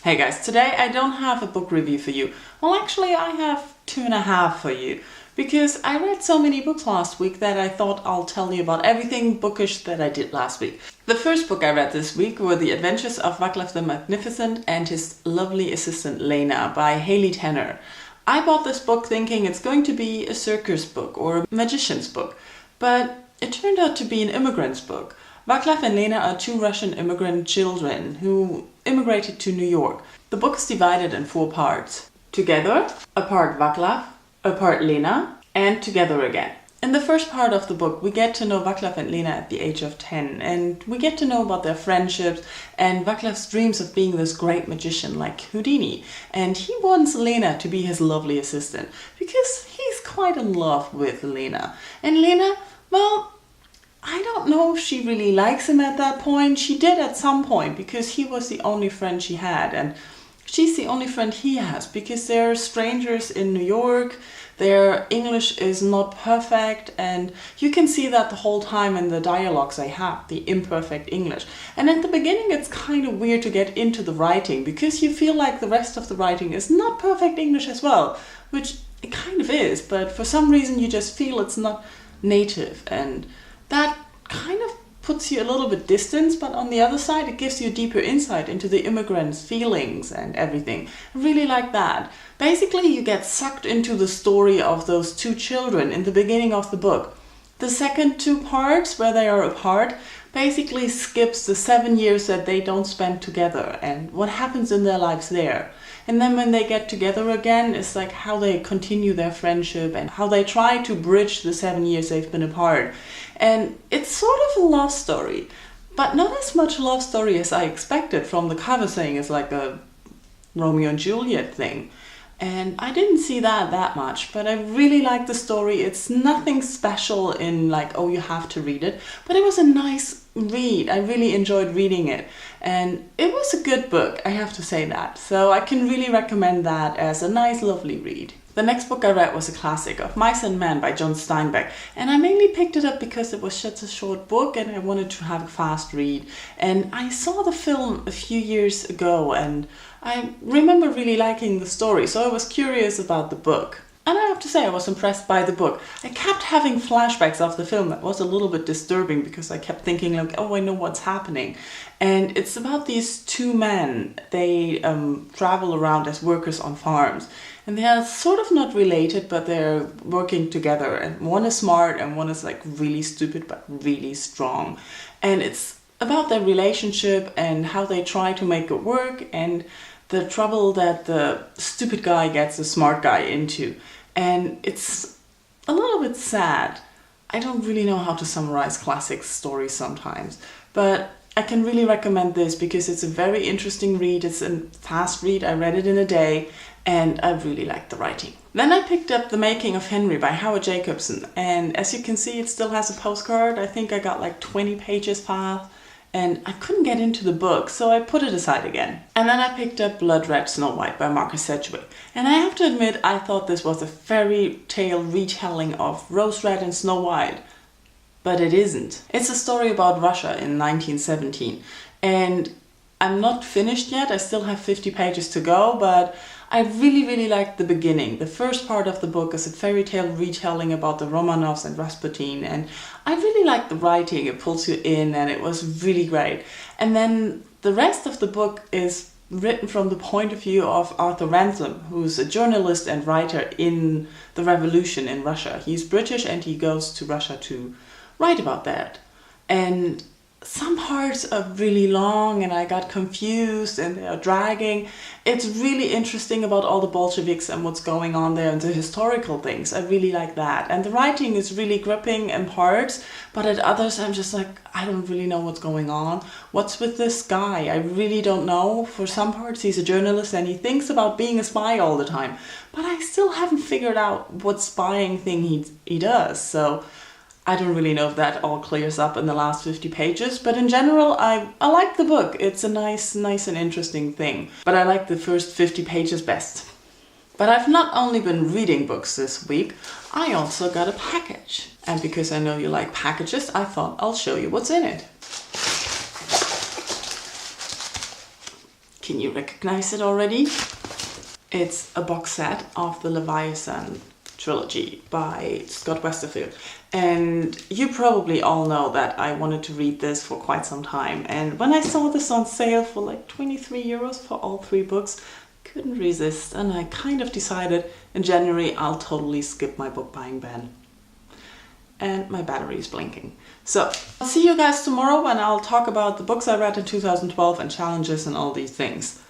Hey guys, today I don't have a book review for you. Well, actually I have 2.5 for you, because I read so many books last week that I thought I'll tell you about everything bookish that I did last week. The first book I read this week were The Adventures of Vaclav the Magnificent and his lovely assistant Lena by Haley Tanner. I bought this book thinking it's going to be a circus book or a magician's book, but it turned out to be an immigrant's book. Vaclav and Lena are two Russian immigrant children who immigrated to New York. The book is divided in 4 parts. Together, a part Vaclav, a part Lena, and Together again. In the first part of the book, we get to know Vaclav and Lena at the age of 10, and we get to know about their friendships and Vaclav's dreams of being this great magician like Houdini. And he wants Lena to be his lovely assistant because he's quite in love with Lena. And Lena, well, I don't know if she really likes him at that point. She did at some point because he was the only friend she had, and she's the only friend he has because they're strangers in New York. Their English is not perfect, and you can see that the whole time in the dialogues they have, the imperfect English. And at the beginning it's kind of weird to get into the writing because you feel like the rest of the writing is not perfect English as well, which it kind of is, but for some reason you just feel it's not native, and that kind of puts you a little bit distant, but on the other side it gives you a deeper insight into the immigrants' feelings and everything. I really like that. Basically you get sucked into the story of those two children in the beginning of the book. The second 2 parts, where they are apart, basically skips the 7 years that they don't spend together and what happens in their lives there. And then when they get together again, it's like how they continue their friendship and how they try to bridge the 7 years they've been apart. And it's sort of a love story, but not as much love story as I expected from the cover saying it's like a Romeo and Juliet thing. And I didn't see that much, but I really like the story. It's nothing special in like, oh, you have to read it, but it was a nice read. I really enjoyed reading it, and it was a good book, I have to say that. So I can really recommend that as a nice, lovely read. The next book I read was a classic, Of Mice and Men by John Steinbeck, and I mainly picked it up because it was such a short book and I wanted to have a fast read. And I saw the film a few years ago and I remember really liking the story, so I was curious about the book. And I have to say I was impressed by the book. I kept having flashbacks of the film that was a little bit disturbing because I kept thinking like, oh, I know what's happening. And it's about these 2 men. They travel around as workers on farms. And they are sort of not related, but they're working together. And one is smart and one is like really stupid but really strong. And it's about their relationship and how they try to make it work and the trouble that the stupid guy gets the smart guy into. And it's a little bit sad. I don't really know how to summarize classic stories sometimes, but I can really recommend this because it's a very interesting read. It's a fast read. I read it in a day and I really liked the writing. Then I picked up The Making of Henry by Howard Jacobson, and as you can see it still has a postcard. I think I got like 20 pages past and I couldn't get into the book, so I put it aside again. And then I picked up Blood Red Snow White by Marcus Sedgwick. And I have to admit, I thought this was a fairy tale retelling of Rose Red and Snow White, but it isn't. It's a story about Russia in 1917, and I'm not finished yet. I still have 50 pages to go, but I really liked the beginning. The first part of the book is a fairy tale retelling about the Romanovs and Rasputin, and I really liked the writing. It pulls you in and it was really great. And then the rest of the book is written from the point of view of Arthur Ransom, who's a journalist and writer in the revolution in Russia. He's British and he goes to Russia to write about that. And some parts are really long and I got confused and they are dragging. It's really interesting about all the Bolsheviks and what's going on there and the historical things. I really like that. And the writing is really gripping in parts, but at others I'm just like, I don't really know what's going on. What's with this guy? I really don't know. For some parts he's a journalist and he thinks about being a spy all the time, but I still haven't figured out what spying thing he does. So I don't really know if that all clears up in the last 50 pages, but in general, I like the book. It's a nice and interesting thing. But I like the first 50 pages best. But I've not only been reading books this week, I also got a package. And because I know you like packages, I thought I'll show you what's in it. Can you recognize it already? It's a box set of the Leviathan trilogy by Scott Westerfield. And you probably all know that I wanted to read this for quite some time. And when I saw this on sale for like 23 euros for all 3 books, I couldn't resist. And I kind of decided in January I'll totally skip my book buying ban. And my battery is blinking. So, I'll see you guys tomorrow when I'll talk about the books I read in 2012 and challenges and all these things.